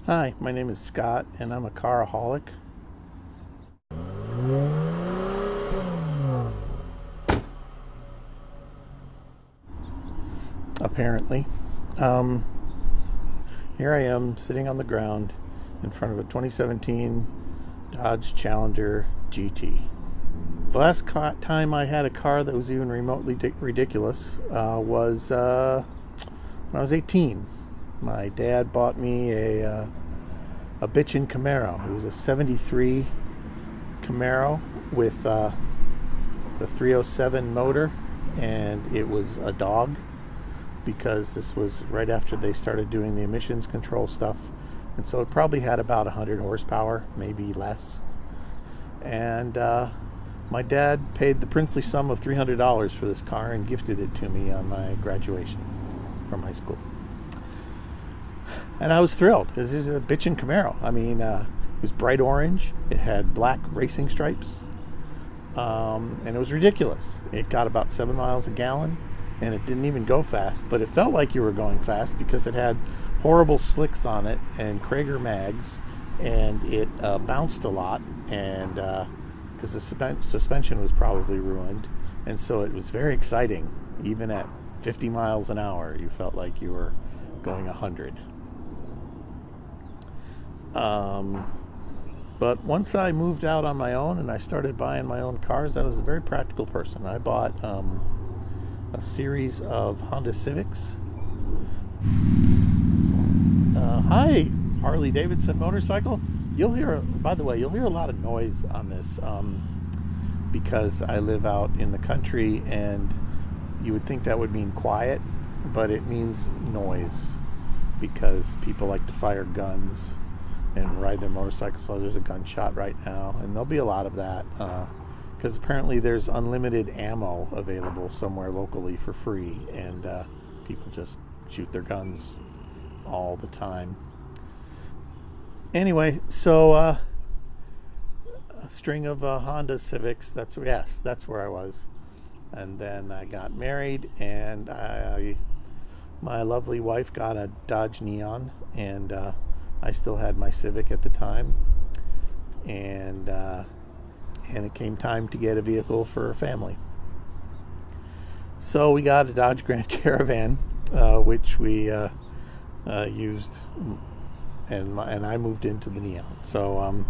Hi, my name is Scott, and I'm a caraholic. Apparently. Um, Here I am sitting on the ground in front of a 2017 Dodge Challenger GT. The last time I had a car that was even remotely ridiculous was when I was 18. My dad bought me a bitchin' Camaro. It was a 73 Camaro with the 307 motor, and it was a dog because this was right after they started doing the emissions control stuff. And so it probably had about 100 horsepower, maybe less. And my dad paid the princely sum of $300 for this car and gifted it to me on my graduation from high school. And I was thrilled. This is a bitchin' Camaro. I mean, it was bright orange. It had black racing stripes. And it was ridiculous. It got about 7 miles a gallon, and it didn't even go fast, but it felt like you were going fast because it had horrible slicks on it and Krager mags, and it bounced a lot, and because the suspension was probably ruined, and so it was very exciting. Even at 50 miles an hour, you felt like you were going 100. But once I moved out on my own and I started buying my own cars, I was a very practical person. I bought a series of Honda Civics. Hi, Harley Davidson motorcycle. By the way, you'll hear a lot of noise on this because I live out in the country, and you would think that would mean quiet, but it means noise because people like to fire guns and ride their motorcycles. So there's a gunshot right now, and there'll be a lot of that because apparently there's unlimited ammo available somewhere locally for free, and people just shoot their guns all the time. Anyway, so a string of Honda Civics. That's where I was, and then I got married, and my lovely wife got a Dodge Neon, and I still had my Civic at the time, and it came time to get a vehicle for a family. So we got a Dodge Grand Caravan, which we used, and I moved into the Neon. So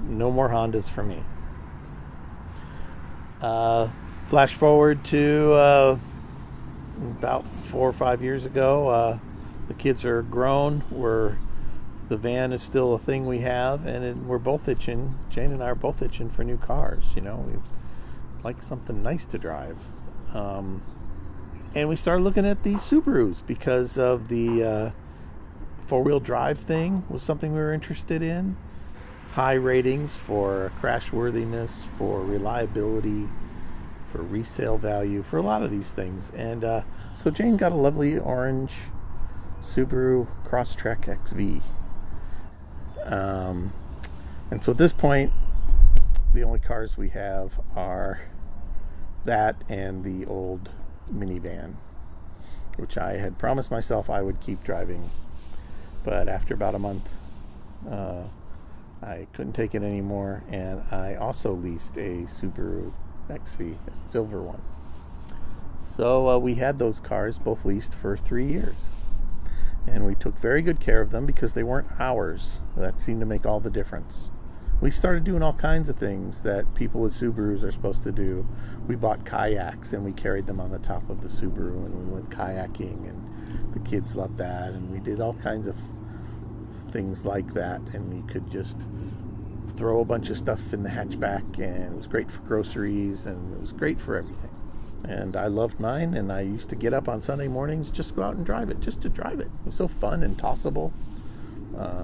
no more Hondas for me. Flash forward to about 4 or 5 years ago. The kids are grown. The van is still a thing we have, and we're both itching. Jane and I are both itching for new cars. We like something nice to drive. And we started looking at these Subarus because of the four-wheel drive thing was something we were interested in. High ratings for crashworthiness, for reliability, for resale value, for a lot of these things. And so Jane got a lovely orange Subaru Crosstrek XV. And so at this point, the only cars we have are that and the old minivan, which I had promised myself I would keep driving. But after about a month, I couldn't take it anymore, and I also leased a Subaru XV, a silver one. So we had those cars both leased for 3 years. And we took very good care of them because they weren't ours. That seemed to make all the difference. We started doing all kinds of things that people with Subarus are supposed to do. We bought kayaks and we carried them on the top of the Subaru, and we went kayaking, and the kids loved that, and we did all kinds of things like that, and we could just throw a bunch of stuff in the hatchback, and it was great for groceries, and it was great for everything. And I loved mine, and I used to get up on Sunday mornings, just go out and drive it, just to drive it. It was so fun and tossable.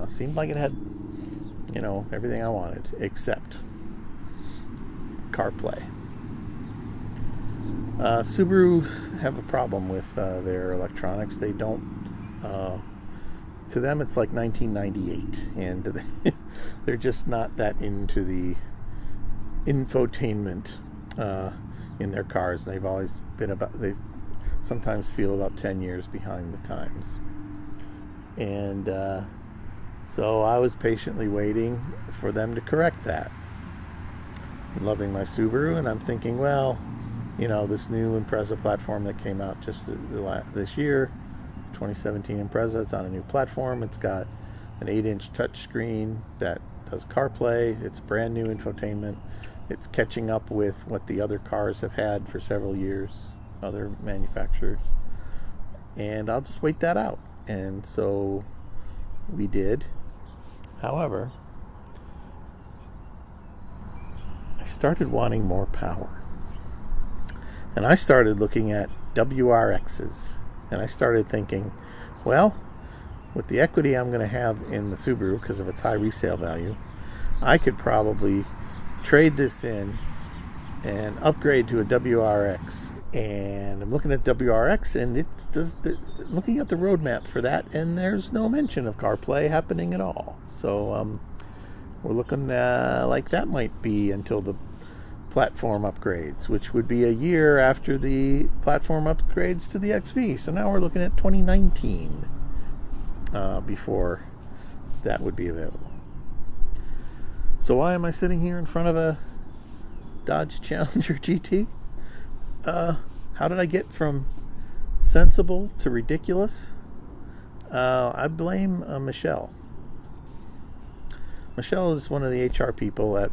Seemed like it had, everything I wanted, except CarPlay. Subaru have a problem with their electronics. They don't, to them it's like 1998, and they're just not that into the infotainment in their cars. They've always been they sometimes feel about 10 years behind the times. And So I was patiently waiting for them to correct that. I'm loving my Subaru, and I'm thinking, well, this new Impreza platform that came out just this year, 2017 Impreza, it's on a new platform. It's got an 8-inch touchscreen that does CarPlay. It's brand new infotainment. It's catching up with what the other cars have had for several years, other manufacturers. And I'll just wait that out. And so we did. However, I started wanting more power. And I started looking at WRXs. And I started thinking, well, with the equity I'm going to have in the Subaru because of its high resale value, I could probably trade this in and upgrade to a WRX. And I'm looking at WRX, and looking at the roadmap for that, and there's no mention of CarPlay happening at all. So we're looking like that might be until the platform upgrades, which would be a year after the platform upgrades to the XV. So now we're looking at 2019 before that would be available. So why am I sitting here in front of a Dodge Challenger GT? How did I get from sensible to ridiculous? I blame Michelle. Michelle is one of the HR people at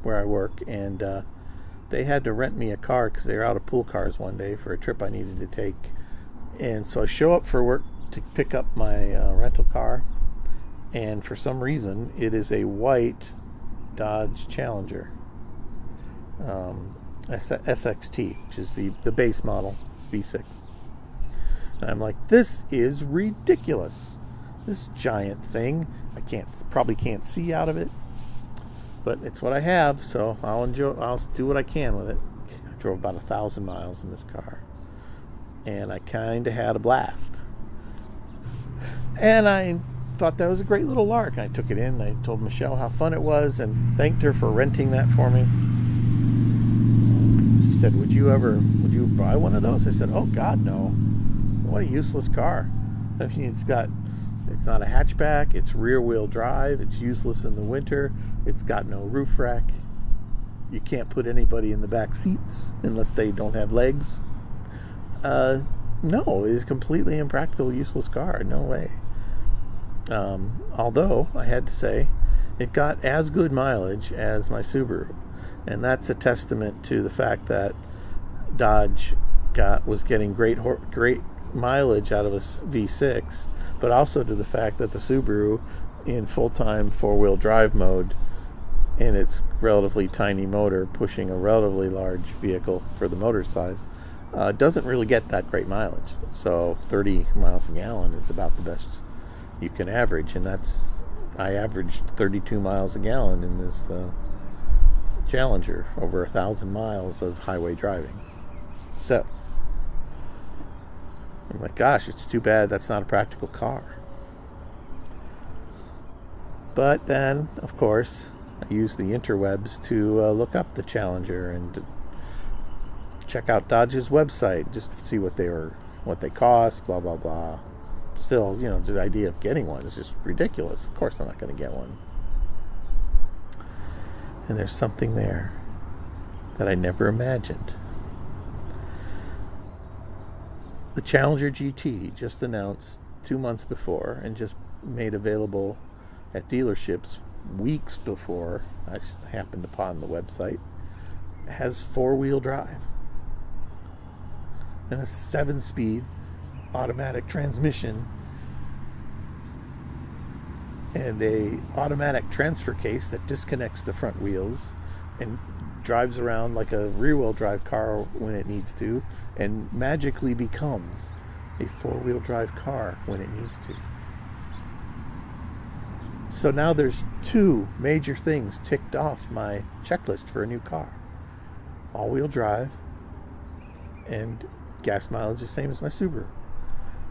where I work, and they had to rent me a car because they were out of pool cars one day for a trip I needed to take. And so I show up for work to pick up my rental car, and for some reason it is a white Dodge Challenger SXT, which is the base model V6. And I'm like, this is ridiculous. This giant thing, I probably can't see out of it, but it's what I have, so I'll do what I can with it. I drove about 1,000 miles in this car, and I kind of had a blast. And I thought that was a great little lark. I took it in, I told Michelle how fun it was, and thanked her for renting that for me. She said, would you buy one of those? I said, oh God, no. What a useless car. I mean, it's not a hatchback, it's rear wheel drive, it's useless in the winter, it's got no roof rack, you can't put anybody in the back seats unless they don't have legs. No, it is completely impractical, useless car, no way. Although I had to say it got as good mileage as my Subaru, and that's a testament to the fact that Dodge was getting great mileage out of a V6, but also to the fact that the Subaru, in full-time four-wheel drive mode, in its relatively tiny motor pushing a relatively large vehicle for the motor size, doesn't really get that great mileage. So 30 miles a gallon is about the best you can average, and I averaged 32 miles a gallon in this Challenger over 1,000 miles of highway driving. So I'm like, gosh, it's too bad that's not a practical car. But then, of course, I used the interwebs to look up the Challenger and to check out Dodge's website just to see what they cost, blah blah blah. Still, the idea of getting one is just ridiculous. Of course I'm not going to get one. And there's something there that I never imagined. The Challenger GT just announced 2 months before and just made available at dealerships weeks before I happened upon the website, has 4-wheel drive and a 7-speed automatic transmission and a automatic transfer case that disconnects the front wheels and drives around like a rear-wheel drive car when it needs to, and magically becomes a 4-wheel drive car when it needs to. So now there's 2 major things ticked off my checklist for a new car: all-wheel drive and gas mileage the same as my Subaru.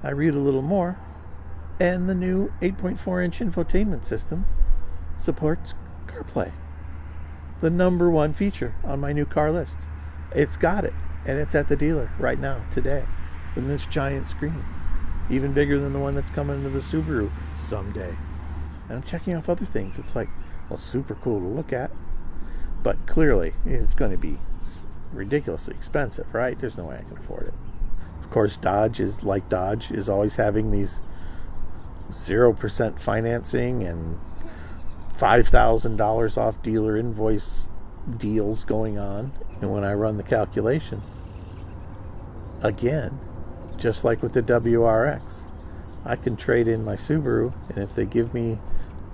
I read a little more, and the new 8.4-inch infotainment system supports CarPlay, the number 1 feature on my new car list. It's got it, and it's at the dealer right now, today, with this giant screen, even bigger than the one that's coming to the Subaru someday. And I'm checking off other things. It's like, well, super cool to look at, but clearly it's going to be ridiculously expensive, right? There's no way I can afford it. Of course, Dodge is always having these 0% financing and $5,000 off dealer invoice deals going on. And when I run the calculations, again, just like with the WRX, I can trade in my Subaru, and if they give me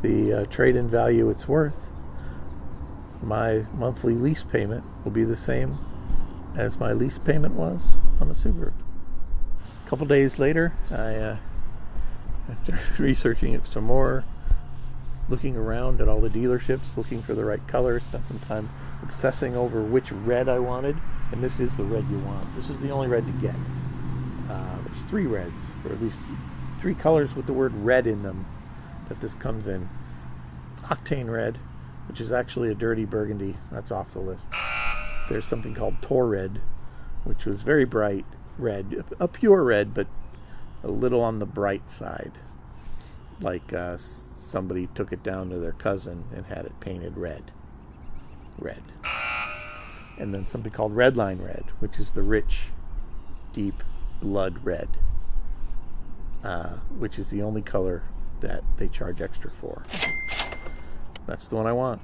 the trade-in value it's worth, my monthly lease payment will be the same as my lease payment was on the Subaru. A couple days later, after researching it some more, looking around at all the dealerships, looking for the right color, spent some time obsessing over which red I wanted, and this is the red you want. This is the only red to get. There's 3 reds, or at least 3 colors with the word red in them that this comes in. Octane red, which is actually a dirty burgundy. That's off the list. There's something called Tour red, which was very bright red, a pure red, but a little on the bright side, like somebody took it down to their cousin and had it painted red. And then something called Redline red, which is the rich, deep blood red, which is the only color that they charge extra for. That's the one I want.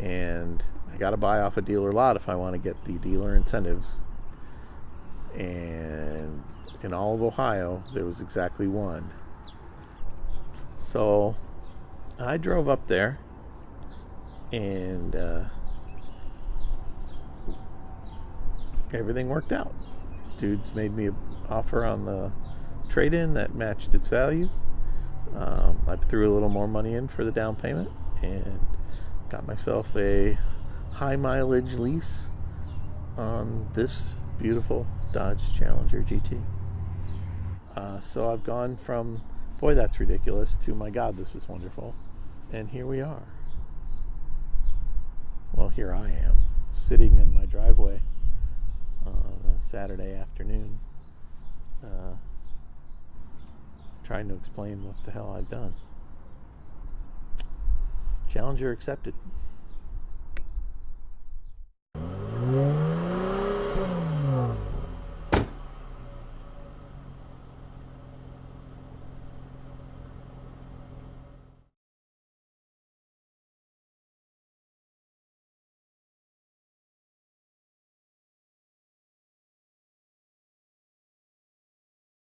And I got to buy off a dealer lot if I want to get the dealer incentives. And in all of Ohio, there was exactly one. So I drove up there, and everything worked out. Dudes made me an offer on the trade-in that matched its value. I threw a little more money in for the down payment and got myself a high mileage lease on this beautiful Dodge Challenger GT. So I've gone from, boy, that's ridiculous, to, my God, this is wonderful. And here we are. Well, here I am, sitting in my driveway on a Saturday afternoon, trying to explain what the hell I've done. Challenger accepted.